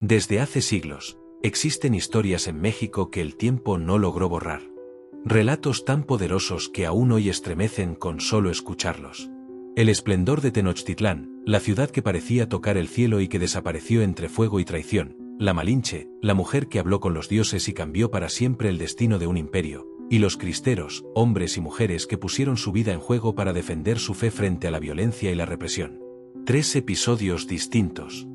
Desde hace siglos, existen historias en México que el tiempo no logró borrar. Relatos tan poderosos que aún hoy estremecen con solo escucharlos. El esplendor de Tenochtitlán, la ciudad que parecía tocar el cielo y que desapareció entre fuego y traición, la Malinche, la mujer que habló con los dioses y cambió para siempre el destino de un imperio, y los cristeros, hombres y mujeres que pusieron su vida en juego para defender su fe frente a la violencia y la represión. 3 episodios distintos.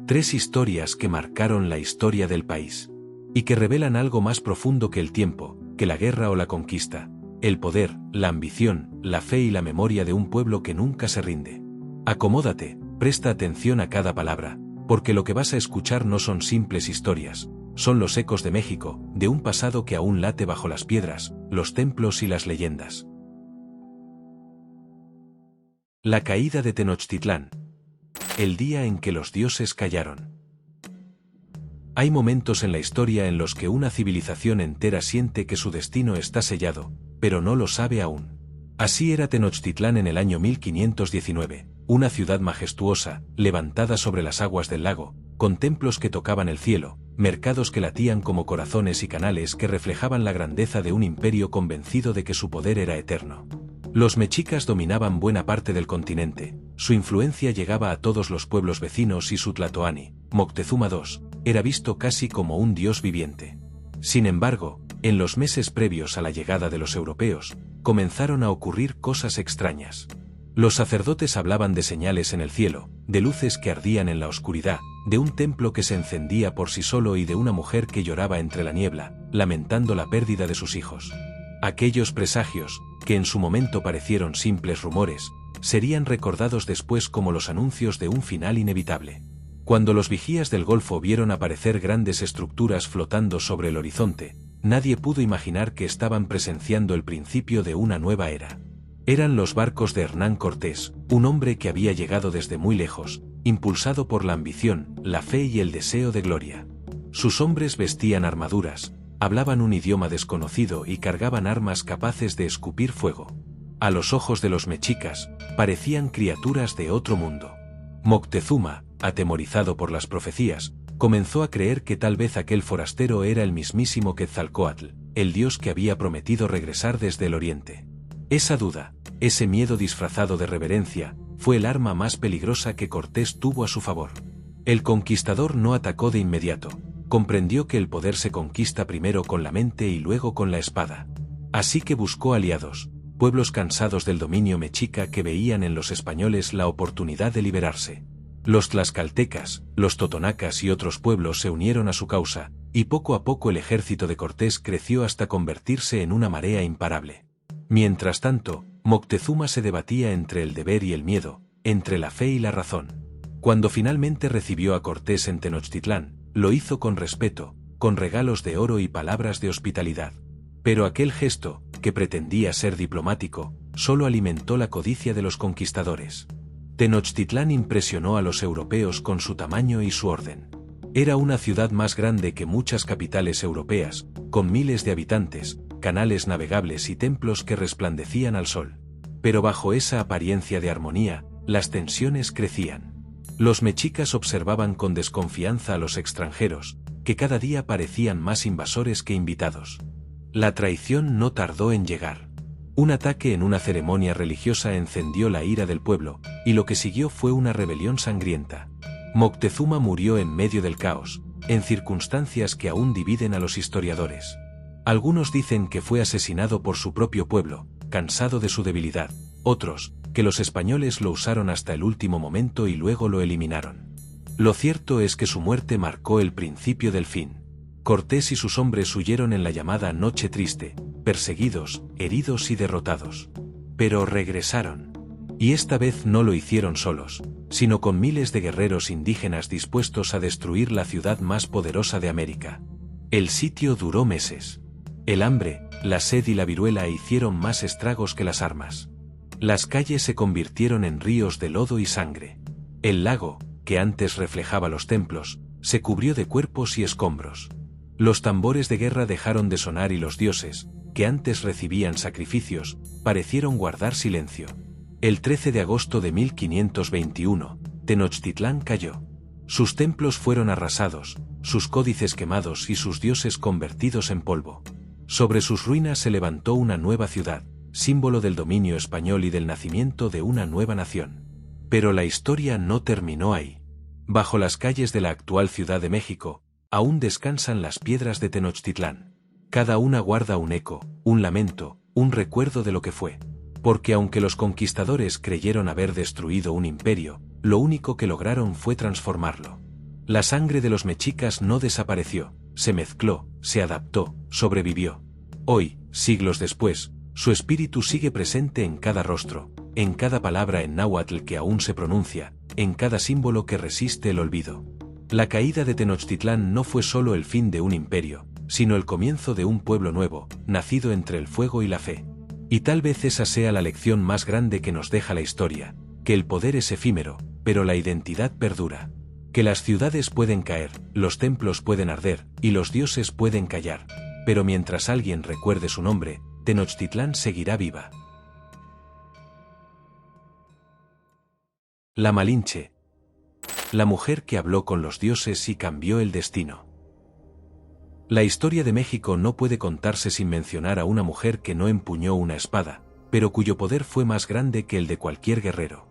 3 historias que marcaron la historia del país. Y que revelan algo más profundo que el tiempo, que la guerra o la conquista. El poder, la ambición, la fe y la memoria de un pueblo que nunca se rinde. Acomódate, presta atención a cada palabra, porque lo que vas a escuchar no son simples historias, son los ecos de México, de un pasado que aún late bajo las piedras, los templos y las leyendas. La caída de Tenochtitlán. El día en que los dioses callaron. Hay momentos en la historia en los que una civilización entera siente que su destino está sellado, pero no lo sabe aún. Así era Tenochtitlán en el año 1519, una ciudad majestuosa, levantada sobre las aguas del lago, con templos que tocaban el cielo, mercados que latían como corazones y canales que reflejaban la grandeza de un imperio convencido de que su poder era eterno. Los mexicas dominaban buena parte del continente, su influencia llegaba a todos los pueblos vecinos y su tlatoani, Moctezuma II, era visto casi como un dios viviente. Sin embargo, en los meses previos a la llegada de los europeos, comenzaron a ocurrir cosas extrañas. Los sacerdotes hablaban de señales en el cielo, de luces que ardían en la oscuridad, de un templo que se encendía por sí solo y de una mujer que lloraba entre la niebla, lamentando la pérdida de sus hijos. Aquellos presagios, que en su momento parecieron simples rumores, serían recordados después como los anuncios de un final inevitable. Cuando los vigías del Golfo vieron aparecer grandes estructuras flotando sobre el horizonte, nadie pudo imaginar que estaban presenciando el principio de una nueva era. Eran los barcos de Hernán Cortés, un hombre que había llegado desde muy lejos, impulsado por la ambición, la fe y el deseo de gloria. Sus hombres vestían armaduras, hablaban un idioma desconocido y cargaban armas capaces de escupir fuego. A los ojos de los mexicas, parecían criaturas de otro mundo. Moctezuma, atemorizado por las profecías, comenzó a creer que tal vez aquel forastero era el mismísimo Quetzalcóatl, el dios que había prometido regresar desde el oriente. Esa duda, ese miedo disfrazado de reverencia, fue el arma más peligrosa que Cortés tuvo a su favor. El conquistador no atacó de inmediato, comprendió que el poder se conquista primero con la mente y luego con la espada. Así que buscó aliados, pueblos cansados del dominio mexica que veían en los españoles la oportunidad de liberarse. Los tlaxcaltecas, los totonacas y otros pueblos se unieron a su causa, y poco a poco el ejército de Cortés creció hasta convertirse en una marea imparable. Mientras tanto, Moctezuma se debatía entre el deber y el miedo, entre la fe y la razón. Cuando finalmente recibió a Cortés en Tenochtitlán, lo hizo con respeto, con regalos de oro y palabras de hospitalidad. Pero aquel gesto, que pretendía ser diplomático, solo alimentó la codicia de los conquistadores. Tenochtitlán impresionó a los europeos con su tamaño y su orden. Era una ciudad más grande que muchas capitales europeas, con miles de habitantes, canales navegables y templos que resplandecían al sol. Pero bajo esa apariencia de armonía, las tensiones crecían. Los mexicas observaban con desconfianza a los extranjeros, que cada día parecían más invasores que invitados. La traición no tardó en llegar. Un ataque en una ceremonia religiosa encendió la ira del pueblo, y lo que siguió fue una rebelión sangrienta. Moctezuma murió en medio del caos, en circunstancias que aún dividen a los historiadores. Algunos dicen que fue asesinado por su propio pueblo, cansado de su debilidad, otros, que los españoles lo usaron hasta el último momento y luego lo eliminaron. Lo cierto es que su muerte marcó el principio del fin. Cortés y sus hombres huyeron en la llamada Noche Triste, perseguidos, heridos y derrotados. Pero regresaron. Y esta vez no lo hicieron solos, sino con miles de guerreros indígenas dispuestos a destruir la ciudad más poderosa de América. El sitio duró meses. El hambre, la sed y la viruela hicieron más estragos que las armas. Las calles se convirtieron en ríos de lodo y sangre. El lago, que antes reflejaba los templos, se cubrió de cuerpos y escombros. Los tambores de guerra dejaron de sonar y los dioses, que antes recibían sacrificios, parecieron guardar silencio. El 13 de agosto de 1521, Tenochtitlán cayó. Sus templos fueron arrasados, sus códices quemados y sus dioses convertidos en polvo. Sobre sus ruinas se levantó una nueva ciudad, símbolo del dominio español y del nacimiento de una nueva nación. Pero la historia no terminó ahí. Bajo las calles de la actual Ciudad de México, aún descansan las piedras de Tenochtitlán. Cada una guarda un eco, un lamento, un recuerdo de lo que fue. Porque aunque los conquistadores creyeron haber destruido un imperio, lo único que lograron fue transformarlo. La sangre de los mexicas no desapareció, se mezcló, se adaptó, sobrevivió. Hoy, siglos después, su espíritu sigue presente en cada rostro, en cada palabra en náhuatl que aún se pronuncia, en cada símbolo que resiste el olvido. La caída de Tenochtitlán no fue solo el fin de un imperio, sino el comienzo de un pueblo nuevo, nacido entre el fuego y la fe. Y tal vez esa sea la lección más grande que nos deja la historia, que el poder es efímero, pero la identidad perdura. Que las ciudades pueden caer, los templos pueden arder, y los dioses pueden callar, pero mientras alguien recuerde su nombre, Tenochtitlán seguirá viva. La Malinche. La mujer que habló con los dioses y cambió el destino. La historia de México no puede contarse sin mencionar a una mujer que no empuñó una espada, pero cuyo poder fue más grande que el de cualquier guerrero.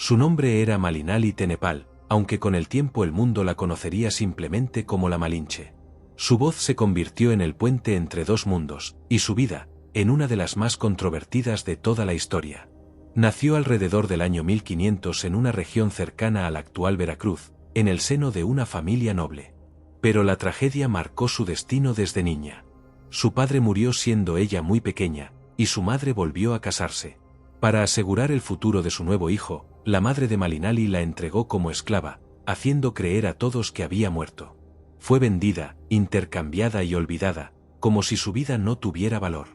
Su nombre era Malinali Tenepal, aunque con el tiempo el mundo la conocería simplemente como la Malinche. Su voz se convirtió en el puente entre dos mundos, y su vida, en una de las más controvertidas de toda la historia. Nació alrededor del año 1500 en una región cercana a la actual Veracruz, en el seno de una familia noble. Pero la tragedia marcó su destino desde niña. Su padre murió siendo ella muy pequeña, y su madre volvió a casarse. Para asegurar el futuro de su nuevo hijo, la madre de Malinali la entregó como esclava, haciendo creer a todos que había muerto. Fue vendida, intercambiada y olvidada, como si su vida no tuviera valor.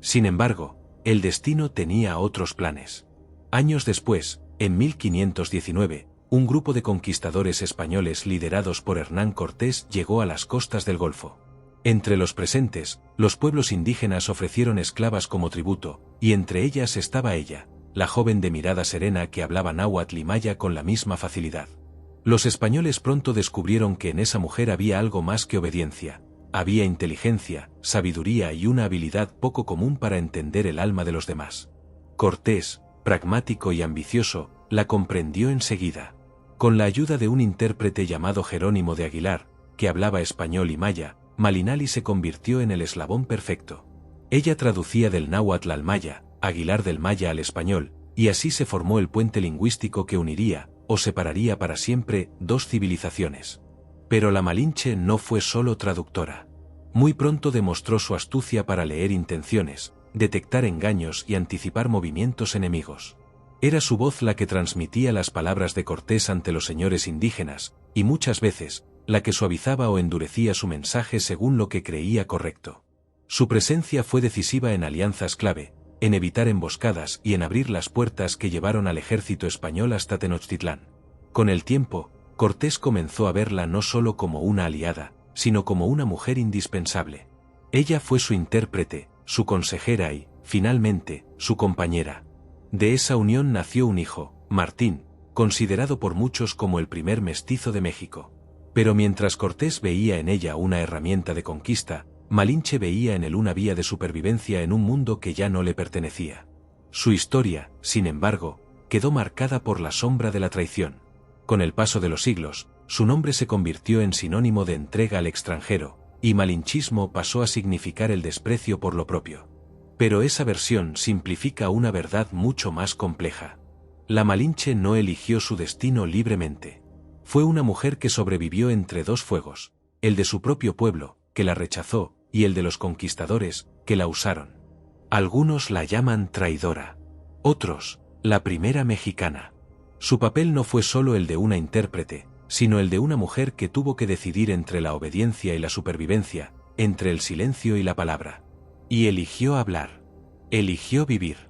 Sin embargo, el destino tenía otros planes. Años después, en 1519, un grupo de conquistadores españoles liderados por Hernán Cortés llegó a las costas del Golfo. Entre los presentes, los pueblos indígenas ofrecieron esclavas como tributo, y entre ellas estaba ella, la joven de mirada serena que hablaba náhuatl y maya con la misma facilidad. Los españoles pronto descubrieron que en esa mujer había algo más que obediencia, había inteligencia, sabiduría y una habilidad poco común para entender el alma de los demás. Cortés, pragmático y ambicioso, la comprendió enseguida. Con la ayuda de un intérprete llamado Jerónimo de Aguilar, que hablaba español y maya, Malinali se convirtió en el eslabón perfecto. Ella traducía del náhuatl al maya, Aguilar del maya al español, y así se formó el puente lingüístico que uniría, o separaría para siempre, dos civilizaciones. Pero la Malinche no fue solo traductora. Muy pronto demostró su astucia para leer intenciones, detectar engaños y anticipar movimientos enemigos. Era su voz la que transmitía las palabras de Cortés ante los señores indígenas, y muchas veces, la que suavizaba o endurecía su mensaje según lo que creía correcto. Su presencia fue decisiva en alianzas clave, en evitar emboscadas y en abrir las puertas que llevaron al ejército español hasta Tenochtitlán. Con el tiempo, Cortés comenzó a verla no solo como una aliada, sino como una mujer indispensable. Ella fue su intérprete, su consejera y, finalmente, su compañera. De esa unión nació un hijo, Martín, considerado por muchos como el primer mestizo de México. Pero mientras Cortés veía en ella una herramienta de conquista, Malinche veía en él una vía de supervivencia en un mundo que ya no le pertenecía. Su historia, sin embargo, quedó marcada por la sombra de la traición. Con el paso de los siglos, su nombre se convirtió en sinónimo de entrega al extranjero, y malinchismo pasó a significar el desprecio por lo propio. Pero esa versión simplifica una verdad mucho más compleja. La Malinche no eligió su destino libremente. Fue una mujer que sobrevivió entre dos fuegos, el de su propio pueblo, que la rechazó, y el de los conquistadores, que la usaron. Algunos la llaman traidora. Otros, la primera mexicana. Su papel no fue solo el de una intérprete, sino el de una mujer que tuvo que decidir entre la obediencia y la supervivencia, entre el silencio y la palabra. Y eligió hablar. Eligió vivir.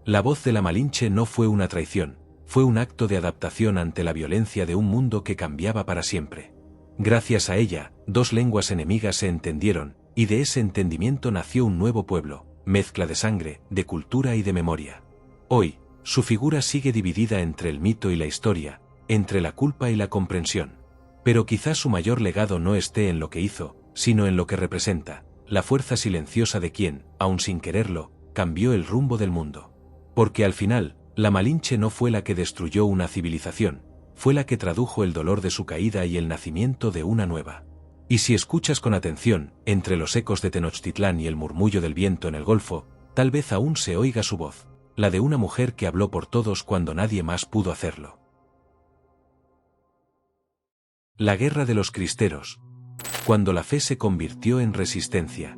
La voz de la Malinche no fue una traición, fue un acto de adaptación ante la violencia de un mundo que cambiaba para siempre. Gracias a ella, dos lenguas enemigas se entendieron, y de ese entendimiento nació un nuevo pueblo, mezcla de sangre, de cultura y de memoria. Hoy, su figura sigue dividida entre el mito y la historia, entre la culpa y la comprensión. Pero quizás su mayor legado no esté en lo que hizo, sino en lo que representa, la fuerza silenciosa de quien, aun sin quererlo, cambió el rumbo del mundo. Porque al final, la Malinche no fue la que destruyó una civilización, fue la que tradujo el dolor de su caída y el nacimiento de una nueva. Y si escuchas con atención, entre los ecos de Tenochtitlán y el murmullo del viento en el Golfo, tal vez aún se oiga su voz, la de una mujer que habló por todos cuando nadie más pudo hacerlo. La Guerra de los Cristeros. Cuando la fe se convirtió en resistencia.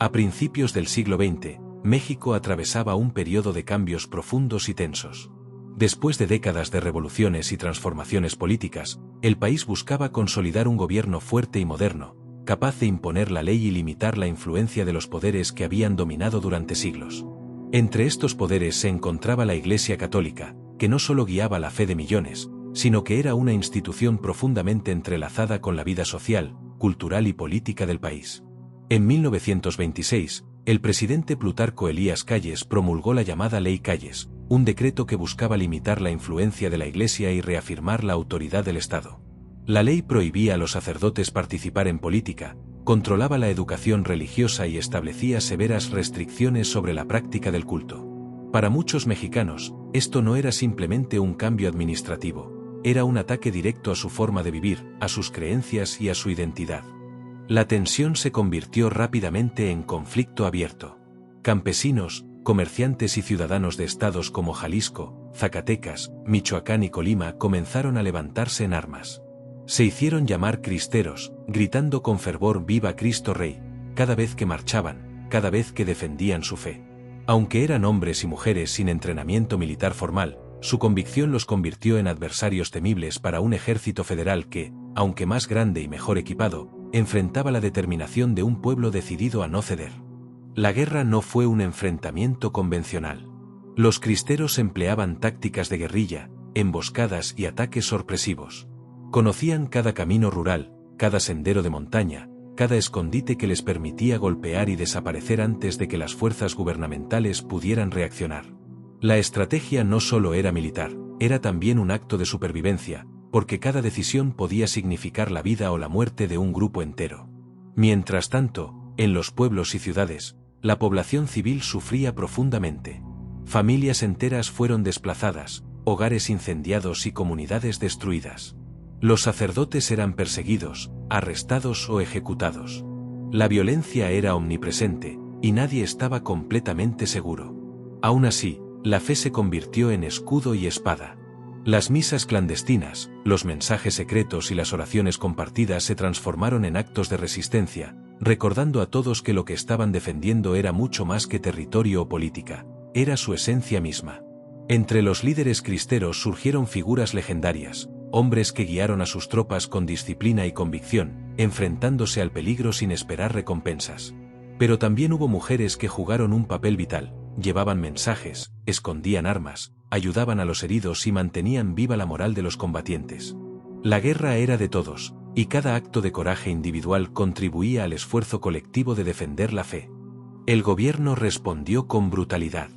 A principios del siglo XX, México atravesaba un periodo de cambios profundos y tensos. Después de décadas de revoluciones y transformaciones políticas, el país buscaba consolidar un gobierno fuerte y moderno, capaz de imponer la ley y limitar la influencia de los poderes que habían dominado durante siglos. Entre estos poderes se encontraba la Iglesia Católica, que no solo guiaba la fe de millones, sino que era una institución profundamente entrelazada con la vida social, cultural y política del país. En 1926, el presidente Plutarco Elías Calles promulgó la llamada Ley Calles, un decreto que buscaba limitar la influencia de la Iglesia y reafirmar la autoridad del Estado. La ley prohibía a los sacerdotes participar en política, controlaba la educación religiosa y establecía severas restricciones sobre la práctica del culto. Para muchos mexicanos, esto no era simplemente un cambio administrativo, era un ataque directo a su forma de vivir, a sus creencias y a su identidad. La tensión se convirtió rápidamente en conflicto abierto. Campesinos, comerciantes y ciudadanos de estados como Jalisco, Zacatecas, Michoacán y Colima comenzaron a levantarse en armas. Se hicieron llamar cristeros, gritando con fervor «Viva Cristo Rey», cada vez que marchaban, cada vez que defendían su fe. Aunque eran hombres y mujeres sin entrenamiento militar formal, su convicción los convirtió en adversarios temibles para un ejército federal que, aunque más grande y mejor equipado, enfrentaba la determinación de un pueblo decidido a no ceder. La guerra no fue un enfrentamiento convencional. Los cristeros empleaban tácticas de guerrilla, emboscadas y ataques sorpresivos. Conocían cada camino rural, cada sendero de montaña, cada escondite que les permitía golpear y desaparecer antes de que las fuerzas gubernamentales pudieran reaccionar. La estrategia no solo era militar, era también un acto de supervivencia, porque cada decisión podía significar la vida o la muerte de un grupo entero. Mientras tanto, en los pueblos y ciudades, la población civil sufría profundamente. Familias enteras fueron desplazadas, hogares incendiados y comunidades destruidas. Los sacerdotes eran perseguidos, arrestados o ejecutados. La violencia era omnipresente, y nadie estaba completamente seguro. Aún así, la fe se convirtió en escudo y espada. Las misas clandestinas, los mensajes secretos y las oraciones compartidas se transformaron en actos de resistencia, recordando a todos que lo que estaban defendiendo era mucho más que territorio o política, era su esencia misma. Entre los líderes cristeros surgieron figuras legendarias, hombres que guiaron a sus tropas con disciplina y convicción, enfrentándose al peligro sin esperar recompensas. Pero también hubo mujeres que jugaron un papel vital, llevaban mensajes, escondían armas, ayudaban a los heridos y mantenían viva la moral de los combatientes. La guerra era de todos, y cada acto de coraje individual contribuía al esfuerzo colectivo de defender la fe. El gobierno respondió con brutalidad.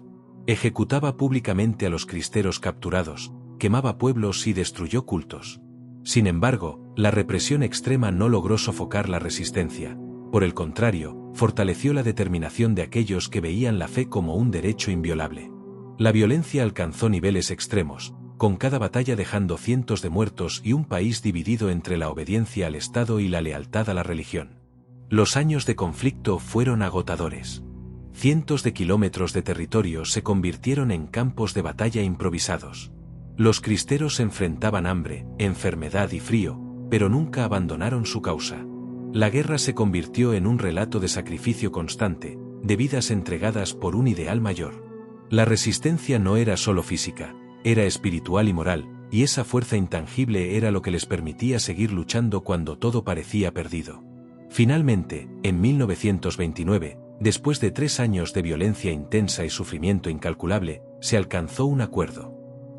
Ejecutaba públicamente a los cristeros capturados, quemaba pueblos y destruyó cultos. Sin embargo, la represión extrema no logró sofocar la resistencia. Por el contrario, fortaleció la determinación de aquellos que veían la fe como un derecho inviolable. La violencia alcanzó niveles extremos, con cada batalla dejando cientos de muertos y un país dividido entre la obediencia al Estado y la lealtad a la religión. Los años de conflicto fueron agotadores. Cientos de kilómetros de territorio se convirtieron en campos de batalla improvisados. Los cristeros enfrentaban hambre, enfermedad y frío, pero nunca abandonaron su causa. La guerra se convirtió en un relato de sacrificio constante, de vidas entregadas por un ideal mayor. La resistencia no era solo física, era espiritual y moral, y esa fuerza intangible era lo que les permitía seguir luchando cuando todo parecía perdido. Finalmente, en 1929, después de 3 años de violencia intensa y sufrimiento incalculable, se alcanzó un acuerdo.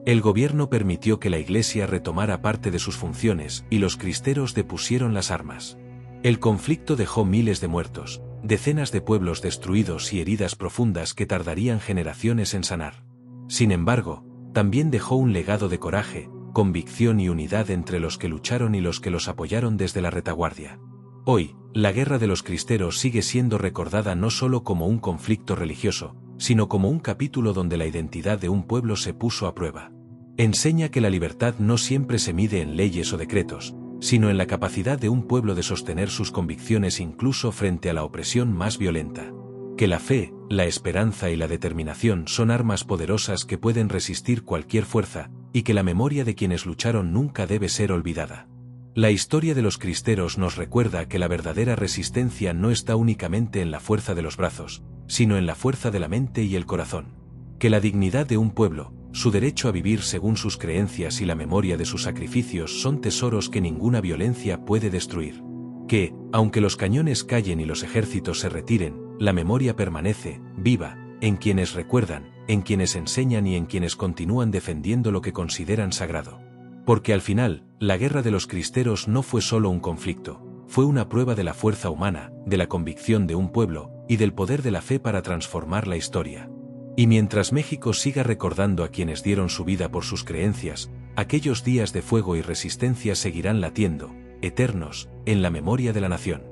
El gobierno permitió que la Iglesia retomara parte de sus funciones y los cristeros depusieron las armas. El conflicto dejó miles de muertos, decenas de pueblos destruidos y heridas profundas que tardarían generaciones en sanar. Sin embargo, también dejó un legado de coraje, convicción y unidad entre los que lucharon y los que los apoyaron desde la retaguardia. Hoy, la Guerra de los Cristeros sigue siendo recordada no solo como un conflicto religioso, sino como un capítulo donde la identidad de un pueblo se puso a prueba. Enseña que la libertad no siempre se mide en leyes o decretos, sino en la capacidad de un pueblo de sostener sus convicciones incluso frente a la opresión más violenta. Que la fe, la esperanza y la determinación son armas poderosas que pueden resistir cualquier fuerza, y que la memoria de quienes lucharon nunca debe ser olvidada. La historia de los cristeros nos recuerda que la verdadera resistencia no está únicamente en la fuerza de los brazos, sino en la fuerza de la mente y el corazón. Que la dignidad de un pueblo, su derecho a vivir según sus creencias y la memoria de sus sacrificios son tesoros que ninguna violencia puede destruir. Que, aunque los cañones callen y los ejércitos se retiren, la memoria permanece, viva, en quienes recuerdan, en quienes enseñan y en quienes continúan defendiendo lo que consideran sagrado. Porque al final, la Guerra de los Cristeros no fue solo un conflicto, fue una prueba de la fuerza humana, de la convicción de un pueblo, y del poder de la fe para transformar la historia. Y mientras México siga recordando a quienes dieron su vida por sus creencias, aquellos días de fuego y resistencia seguirán latiendo, eternos, en la memoria de la nación.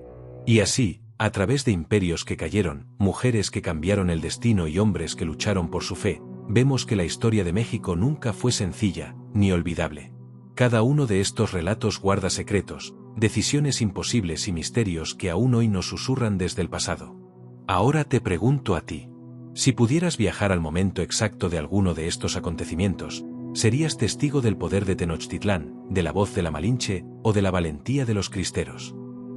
Y así, a través de imperios que cayeron, mujeres que cambiaron el destino y hombres que lucharon por su fe, vemos que la historia de México nunca fue sencilla, ni olvidable. Cada uno de estos relatos guarda secretos, decisiones imposibles y misterios que aún hoy nos susurran desde el pasado. Ahora te pregunto a ti. Si pudieras viajar al momento exacto de alguno de estos acontecimientos, ¿serías testigo del poder de Tenochtitlán, de la voz de la Malinche o de la valentía de los cristeros?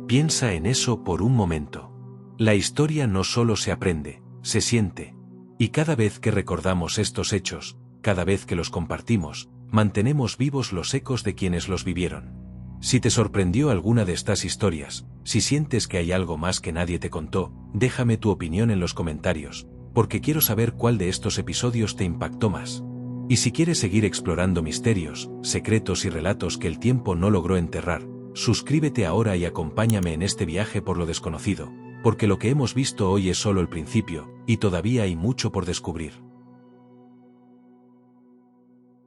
Piensa en eso por un momento. La historia no solo se aprende, se siente. Y cada vez que recordamos estos hechos, cada vez que los compartimos, mantenemos vivos los ecos de quienes los vivieron. Si te sorprendió alguna de estas historias, si sientes que hay algo más que nadie te contó, déjame tu opinión en los comentarios, porque quiero saber cuál de estos episodios te impactó más. Y si quieres seguir explorando misterios, secretos y relatos que el tiempo no logró enterrar, suscríbete ahora y acompáñame en este viaje por lo desconocido, porque lo que hemos visto hoy es solo el principio, y todavía hay mucho por descubrir.